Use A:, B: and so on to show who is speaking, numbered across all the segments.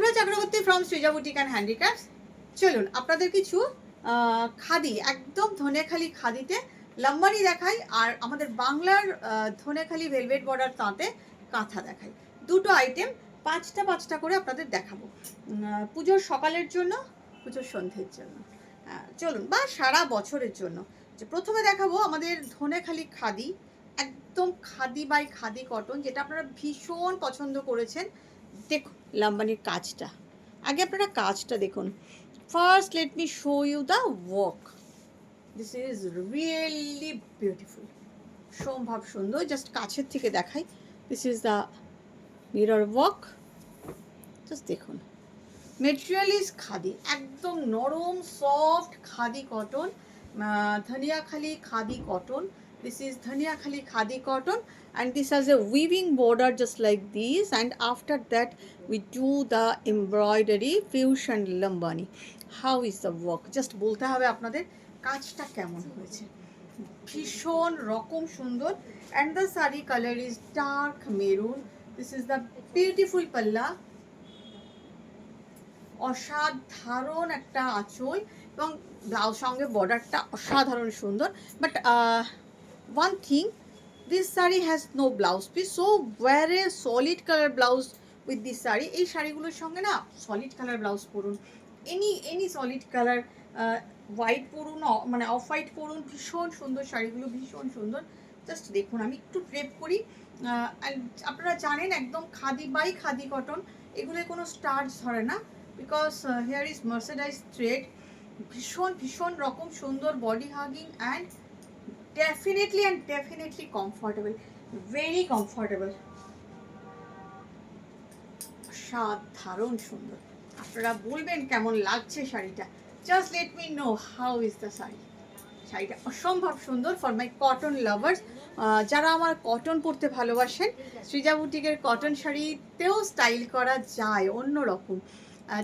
A: Shubhra Chakraborty from Srija boutique and handicrafts. চলুন আপনাদের কিছু খাদি, একদম ধনেখালি খাদিতে লম্বানি দেখাই, আর আমাদের বাংলার ধনেখালি ভেলভেট বর্ডার তাঁতে কাঁথা দেখাই। দুটো আইটেম পাঁচটা পাঁচটা করে আপনাদের দেখাবো, পুজোর সকালের জন্য, পুজোর সন্ধ্যের জন্য, চলুন, বা সারা বছরের জন্য। যে প্রথমে দেখাবো আমাদের ধনেখালি খাদি, একদম খাদি বাই খাদি কটন, যেটা আপনারা ভীষণ পছন্দ করেছেন। দেখুন লাম্বানির কাজটা, আগে আপনারা কাজটা দেখুন। First let me show you the work. This is really beautiful, সম্ভব সুন্দর। জাস্ট কাছের থেকে দেখাই। This is the mirror work, just দেখুন। মেটেরিয়াল ইজ খাদি, একদম নরম soft khadi cotton, Dhaniyakhali khadi cotton. This is Dhaniyakhali khadi cotton, and this has a weaving border just like this, and after that we do the embroidery fusion lambani. How is the work? Just bolte hobe apnader kajta kemon hoyeche, ভীষণ রকম সুন্দর। and the saree color is dark maroon. This is the beautiful palla, অসাধারণ একটা আঁচল, এবং blouse সঙ্গে বর্ডারটা অসাধারণ সুন্দর। But one thing, this saree has no blouse piece, so wear a solid color blouse with this saree. এই শাড়িগুলোর সঙ্গে না সলিড কালার ব্লাউজ পরুন, এনি সলিড কালার, হোয়াইট পরুন, মানে অফ হোয়াইট পরুন, ভীষণ সুন্দর শাড়িগুলো, ভীষণ সুন্দর। জাস্ট দেখুন, আমি একটু ড্রেপ করি। আপনারা জানেন একদম খাদি বাই খাদি কটন, এগুলো কোনো স্টার্চ ধরে না, বিকজ হেয়ার ইজ মার্সেডাইজ থ্রেড। ভীষণ ভীষণ রকম সুন্দর, body hugging and definitely comfortable, very comfortable, সাধারণ সুন্দর। আপনারা বলবেন কেমন লাগছে শাড়িটা, just let me know how is the sari. শাড়িটা অসম্ভব সুন্দর ফর মাই কটন লাভার্স, যারা আমার কটন পরতে ভালোবাসেন। সৃজা বুটিকের কটন শাড়িতেও স্টাইল করা যায় অন্যরকম,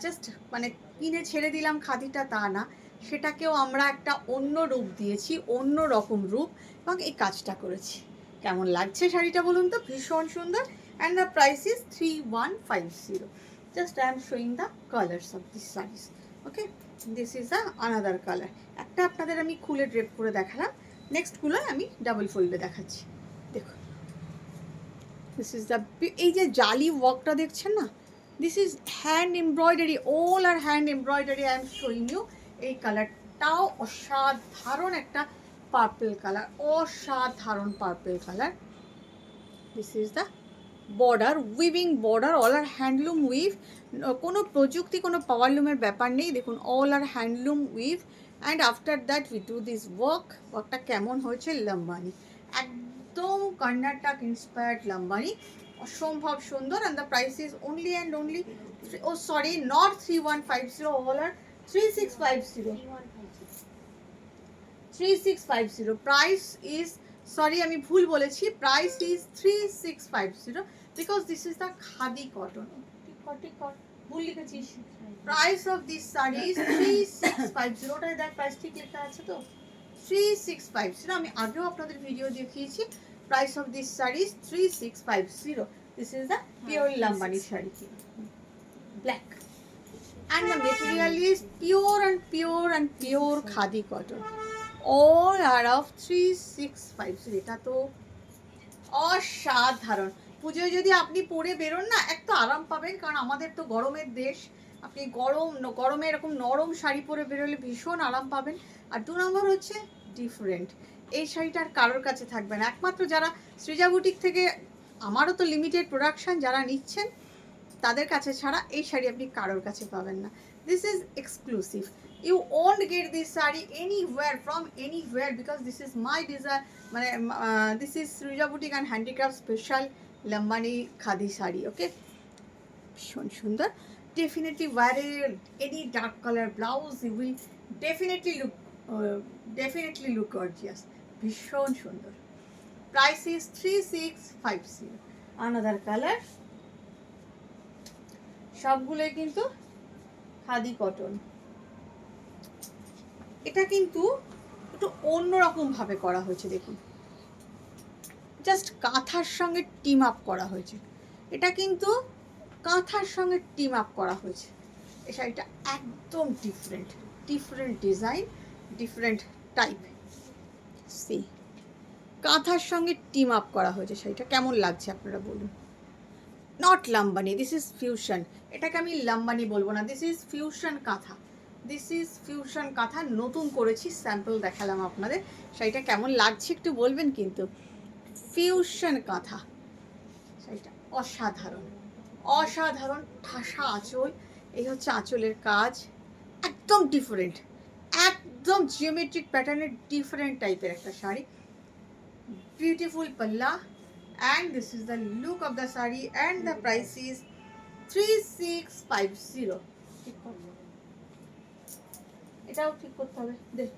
A: জাস্ট মানে কিনে ছেড়ে দিলাম খাদিটা তা না, সেটাকেও আমরা একটা অন্য রূপ দিয়েছি, অন্য রকম রূপ, এবং এই কাজটা করেছি। কেমন লাগছে শাড়িটা বলুন তো, ভীষণ সুন্দর। And the price is 3150। Just I am showing the colours of this saris. Okay, this is the another colour. একটা আপনাদের আমি খুলে ড্রেপ করে দেখালাম, নেক্সটগুলো আমি ডাবল ফোল্ডে দেখাচ্ছি। দেখুন, দিস ইজ দ্য, এই যে জালি ওয়ার্কটা দেখছেন না, this is hand embroidery, all are hand embroidery. I am showing you. এই কালারটাও অসাধারণ একটা পার্পল কালার, অসাধারণ purple colour. This is the border, weaving border, all are handloom weave, কোনো প্রযুক্তি, কোনো পাওয়ারলুমের ব্যাপার নেই। দেখুন, all are handloom weave, and after that we do this work. ওয়ার্কটা কেমন হয়েছে, লম্বানি, একদম কর্ণাটক ইন্সপায়ার্ড লম্বানি, অসম্ভব সুন্দর। And the price is only and only, oh sorry, not 3150, all are 3650, 3650। Price is, sorry আমি ভুল বলেছি, price is 3650, because this is the khadi cotton. ভুল লিখেছিস, price of this sari is 3650। ওটাই দেখ প্রাইস ঠিক লেখা আছে তো, 3650। আমি আগেও আপনাদের ভিডিও দেখিয়েছি। Price of this sari is 3650। This is the pure Lambani sari, black, and the material is pure khadi cotton. All are of 3650. এটা তো অসাধারণ। পুজোয় যদি আপনি পরে বেরোন না, এক তো আরাম পাবেন, কারণ আমাদের তো গরমের দেশ, আপনি গরমে এরকম নরম শাড়ি পরে বেরোলে ভীষণ আরাম পাবেন। আর 2 নম্বর হচ্ছে ডিফারেন্ট, এই শাড়িটা আর কারোর কাছে থাকবে না, একমাত্র যারা সৃজা বুটিক থেকে, আমারও তো লিমিটেড প্রোডাকশন, যারা নিচ্ছেন তাদের কাছে ছাড়া এই শাড়ি আপনি কারোর কাছে পাবেন না। This is exclusive, you won't get this sari anywhere from anywhere, because this is my desire, মানে this is Srija boutique and handicraft special Lambani khadi sari. Okay, ভীষণ সুন্দর। Definitely wear any dark colour blouse, you will definitely look gorgeous, ভীষণ সুন্দর। Price is 3650। Another colour, সবগুলোই কিন্তু khadi cotton. এটা কিন্তু একটু অন্যরকম ভাবে করা হয়েছে, দেখুন, জাস্ট কাঁথার সঙ্গে টিম আপ করা হয়েছে। এটা কিন্তু কাঁথার সঙ্গে টিম আপ করা হয়েছে। এই শাড়িটা একদম ডিফারেন্ট ডিজাইন, ডিফারেন্ট টাইপ। সি কাঁথার সঙ্গে টিম আপ করা হয়েছে। শাড়িটা কেমন লাগছে আপনারা বলুন। Not Lambani, this is fusion. এটাকে আমি লাম্বানি বলবো না, দিস ইজ ফিউশন কাঁথা। দিস ইজ ফিউশন কাঁথা, নতুন করেছি, স্যাম্পল দেখালাম আপনাদের। শাড়িটা কেমন লাগছে একটু বলবেন কিন্তু। ফিউশন কাঁথা, শাড়িটা অসাধারণ ঠাসা আঁচল। এই হচ্ছে আঁচলের কাজ, একদম ডিফারেন্ট, একদম জিওমেট্রিক প্যাটার্নের ডিফারেন্ট টাইপের একটা শাড়ি। বিউটিফুল পাল্লা, and this is the look of the saree, and the price is 3650. এটাও ঠিক করতে হবে, দেখ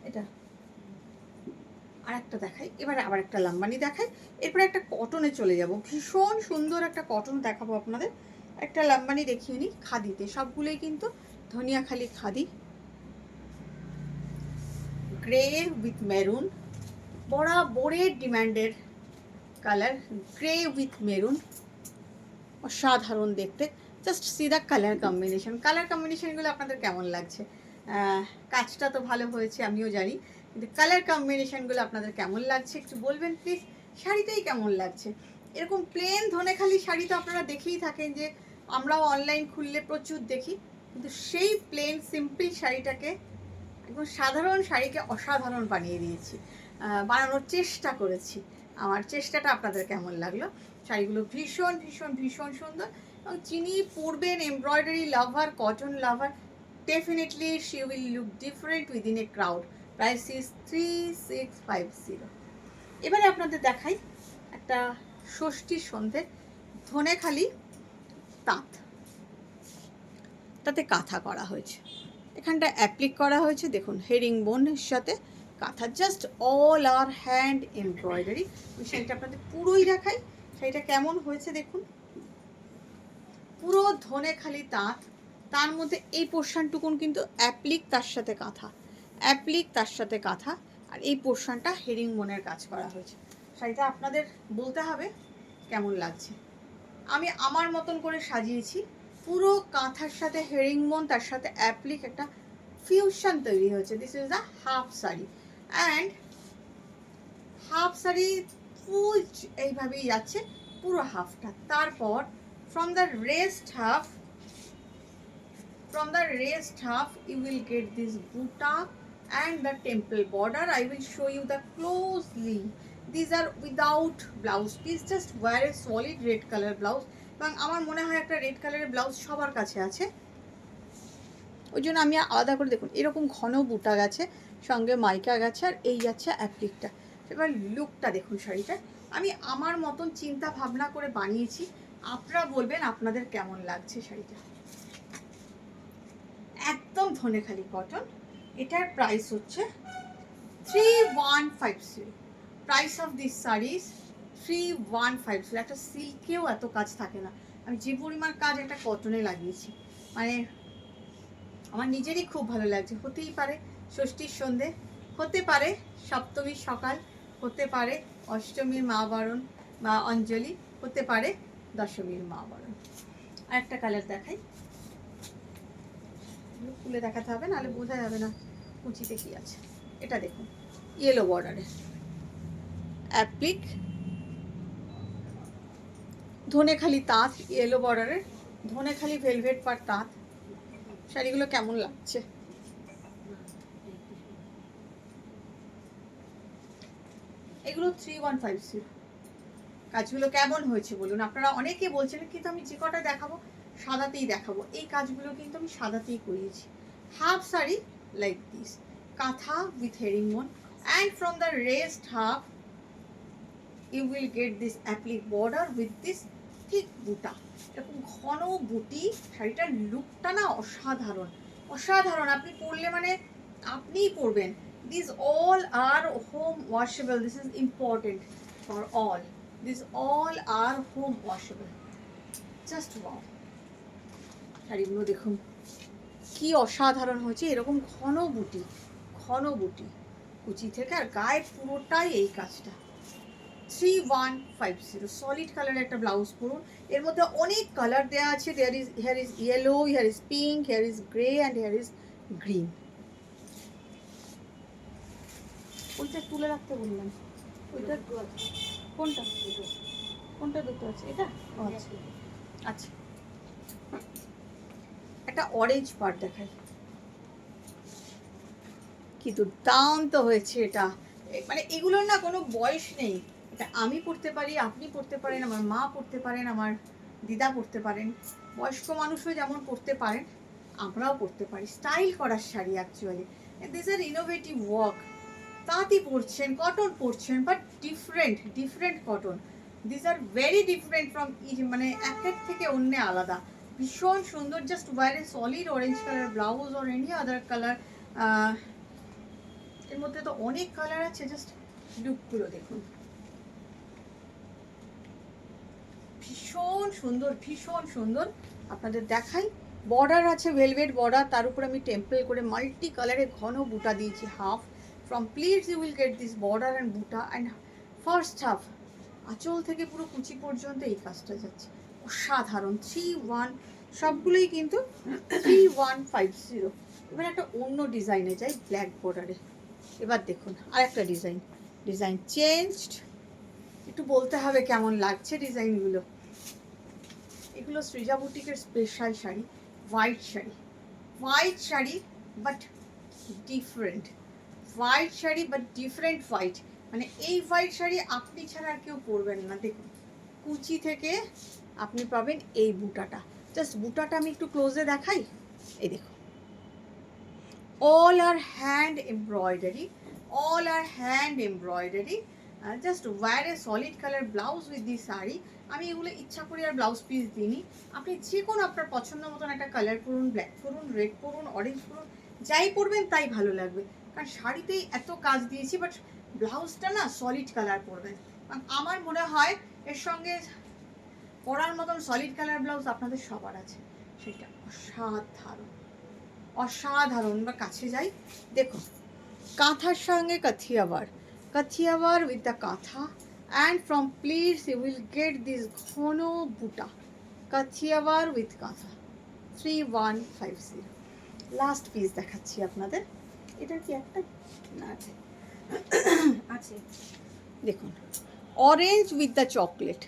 A: এটা আর একটা দেখাই। এবারে আবার একটা লাম্বানি দেখাই, এরপরে একটা কটনে চলে যাব। ভীষণ সুন্দর একটা কটন দেখাবো আপনাদের। একটা লাম্বানি দেখিয়ে নিই খাদিতে, সবগুলোই কিন্তু Dhaniakhali khadi, grey with maroon, বরাবরের ডিমান্ডের কালার, গ্রে উইথ মেরুন, অসাধারণ দেখতে। জাস্ট সি দ্য কালার কম্বিনেশনগুলো আপনাদের কেমন লাগছে। কাজটা তো ভালো হয়েছে আমিও জানি, কিন্তু কালার কম্বিনেশনগুলো আপনাদের কেমন লাগছে একটু বলবেন প্লিজ। শাড়িটাই কেমন লাগছে। এরকম প্লেন ধনেখালি শাড়ি তো আপনারা দেখেই থাকেন, যে আমরাও অনলাইন খুললে প্রচুর দেখি, কিন্তু সেই প্লেন সিম্পল শাড়িটাকে, একদম সাধারণ শাড়িকে অসাধারণ বানিয়ে দিয়েছি, বানানোর চেষ্টা করেছি। আমার চেষ্টাটা আপনাদের কেমন লাগলো। শাড়িগুলো ভীষণ সুন্দর, এবং যিনি পরবেন embroidery lover, cotton lover, definitely she will look different within a crowd. Price is 3650। এবারে আপনাদের দেখাই একটা ষষ্ঠীর সন্ধ্যে ধনেখালি তাঁত, তাতে কাঁথা করা হয়েছে। এখানটা অ্যাপ্লিক করা হয়েছে, দেখুন হেরিং বোনের সাথে কাঁথা, just all are hand embroidery. ওই শাড়িটা আপনাদের পুরোই দেখাই, শাড়িটা কেমন হয়েছে দেখুন। পুরো ধনেখালি তাঁত, তার মধ্যে এই পোর্শনটুকুন কিন্তু অ্যাপ্লিক, তার সাথে কাঁথা, অ্যাপ্লিক তার সাথে কাঁথা, আর এই পোর্শনটা হেরিং বোনের কাজ করা হয়েছে। শাড়িটা আপনাদের বলতে হবে কেমন লাগছে। আমি আমার মতন করে সাজিয়েছি, পুরো কাঁথার সাথে হেরিং বোন, তার সাথে অ্যাপ্লিক, একটা ফিউশন তৈরি হয়েছে। This is the half sari, and half sari full এইভাবেই যাচ্ছে পুরো হাফটা। তারপর from the rest half you will get this buta and the temple border. I will show you the closely. These are without blouse. Please just wear a solid red color blouse. এবং আমার মনে হয় একটা red কালারের blouse সবার কাছে আছে, ওই জন্য আমি আলাদা করে, দেখুন এরকম ঘন বুটা গেছে, সঙ্গে মাইকা গেছে, আর এই যাচ্ছে অ্যাপ্লিকটা। এবার লুকটা দেখুন শাড়িটা, আমি আমার মতন চিন্তা ভাবনা করে বানিয়েছি, আপনারা বলবেন আপনাদের কেমন লাগছে শাড়িটা। একদম ধনেখালি কটন, এটার প্রাইস হচ্ছে 3150। Price of this saris 3150। একটা সিল্কেও এত কাজ থাকে না, আমি যে পরিমাণ কাজ একটা কটনে লাগিয়েছি, মানে আমার নিজেরই খুব ভালো লাগছে। হতেই পারে ষষ্ঠীর সন্ধে, হতে পারে সপ্তমীর সকাল, হতে পারে অষ্টমীর মা বরণ বা অঞ্জলি, হতে পারে দশমীর মা বরণ। আর একটা কালার দেখাই, খুলে দেখাতে হবে, নাহলে বোঝা যাবে না কুচিতে কি আছে। এটা দেখুন ইয়েলো বর্ডারে অ্যাপ্লিক, ধনেখালি তাঁত, ইয়েলো বর্ডারের ধনেখালি ভেলভেট পার তাঁত। শাড়িগুলো কেমন লাগছে। এগুলো 3150। কাজগুলো কেমন হয়েছে বলুন। আপনারা অনেকে বলছেন কিন্তু আমি যে কটা দেখাবো সাদাতেই দেখাবো, এই কাজগুলো কিন্তু আমি সাদাতেই করিয়েছি। Half sari like this, kantha with herringbone, and from the rest half you will get this applique border with this ঠিক বুটা, এরকম ঘন বুটি। শাড়িটার লুকটা না অসাধারণ। আপনি পরলে মানে আপনিই পরবেন। This all are home washable, this is important for all, this all are home washable. Just wow, শাড়িগুলো দেখুন কি অসাধারণ হয়েছে। এরকম ঘন বুটি কুচি থেকে আর গায়ে পুরোটাই এই কাজটা। 3150 সলিড কালারের একটা ব্লাউজ পরুন। এর মধ্যে অনেক কালার দেওয়া আছে। Here is yellow, here is pink, here is grey and here is green. ওইটা তুলে রাখতে বললাম। ওইটা কোনটা কোনটা দুটো আছে? এটা আচ্ছা আচ্ছা, একটা অরেঞ্জ পার্ট দেখাই, কি দুর্দান্ত হয়েছে এটা। মানে এগুলোর না কোনো বয়স নেই। এটা আমি পড়তে পারি, আপনি পড়তে পারেন, আমার মা পড়তে পারেন, আমার দিদা পড়তে পারেন, বয়স্ক মানুষও যেমন পড়তে পারেন, আমরাও পড়তে পারি। স্টাইল করার sari actually. This are innovative work. তাঁতি পরছেন, কটন পরছেন, but different cotton. This are very different from মানে একের থেকে অন্য আলাদা। ভীষণ সুন্দর। Just wear a solid orange colour blouse or any other colour. এর মধ্যে তো অনেক কালার আছে, জাস্ট লুকগুলো দেখুন। ভীষণ সুন্দর, ভীষণ সুন্দর। আপনাদের দেখাই, বর্ডার আছে, ভেলভেট বর্ডার, তার উপর আমি টেম্পল করে মাল্টি কালারে ঘন বুটা দিয়েছি half. From pleats you will get this border and বুটা অ্যান্ড ফার্স্ট হাফ আঁচল থেকে পুরো কুচি পর্যন্ত এই কাজটা যাচ্ছে। অসাধারণ। 31, সবগুলোই কিন্তু 3150। এবার একটা অন্য ডিজাইনে যাই, ব্ল্যাক বর্ডারে। এবার দেখুন আর একটা ডিজাইন চেঞ্জড। একটু বলতে হবে কেমন লাগছে ডিজাইনগুলো। এগুলো সৃজা বুটিকের special sari, white sari but different. White sari but different white. মানে এই হোয়াইট শাড়ি আপনি ছাড়া আর কেউ পরবেন না। দেখুন কুচি থেকে আপনি পাবেন এই বুটাটা। জাস্ট বুটাটা আমি একটু ক্লোজে দেখাই। এই দেখুন, all are hand embroidery. Just wear a solid color blouse with this sari. আমি এগুলো ইচ্ছা করে আর ব্লাউজ পিস দিইনি। আপনি যে কোনো আপনার পছন্দ মতন একটা কালার পরুন, ব্ল্যাক পরুন, রেড পরুন, অরেঞ্জ পরুন, যাই পরবেন তাই ভালো লাগবে। কারণ শাড়িতেই এত কাজ দিয়েছি, বাট ব্লাউজটা না সলিড কালার পরবেন। কারণ আমার মনে হয় এর সঙ্গে পরার মতন সলিড কালার ব্লাউজ আপনাদের সবার আছে। সেটা অসাধারণ। বা কাছে যাই, দেখুন কাঁথার সঙ্গে Kathiawar with the kantha, and from pleats you will get this ঘন বুটা। কাথিয়াওয়ার উইথ কাঁথা 3150। লাস্ট পিস দেখাচ্ছি আপনাদের। এটা কি একটা না আছে, দেখুন অরেঞ্জ উইথ দ্য চকলেট,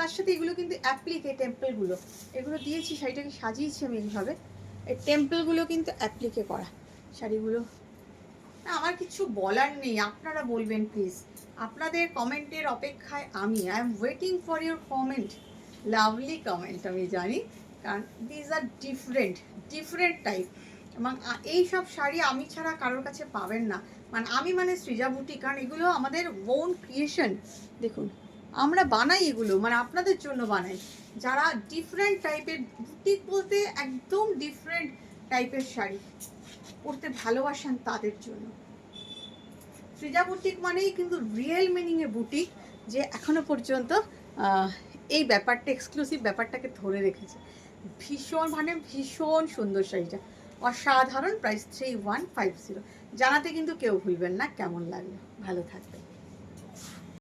A: তার সাথে এগুলো কিন্তু অ্যাপ্লিকে টেম্পলগুলো, এগুলো দিয়েছি, শাড়িটাকে সাজিয়েছি আমি এইভাবে। এই টেম্পলগুলো কিন্তু অ্যাপ্লিকে করা শাড়িগুলো। না আমার কিছু বলার নেই, আপনারা বলবেন প্লিজ। আপনাদের কমেন্টের অপেক্ষায় আমি। I am waiting for your comment, lovely comment. আমি জানি, কারণ দিজ আর ডিফারেন্ট টাইপ। এবং এইসব শাড়ি আমি ছাড়া কারোর কাছে পাবেন না। আমি সৃজা বুটিক, কারণ এগুলো আমাদের ওন ক্রিয়েশন। দেখুন আমরা বানাই এগুলো, আপনাদের জন্য বানাই। যারা ডিফারেন্ট টাইপের, বুটিক বলতে একদম ডিফারেন্ট টাইপের শাড়ি পরতে ভালোবাসেন তাদের জন্য। সৃজা বুটিক মানেই কিন্তু রিয়েল মিনিংয়ে বুটিক, যে এখনো পর্যন্ত এই ব্যাপারটা, এক্সক্লুসিভ ব্যাপারটাকে ধরে রেখেছে। ভীষণ সুন্দর শাড়িটা, অসাধারণ। প্রাইস 3150। জানাতে কিন্তু কেউ ভুলবেন না কেমন লাগলো। ভালো থাকবেন।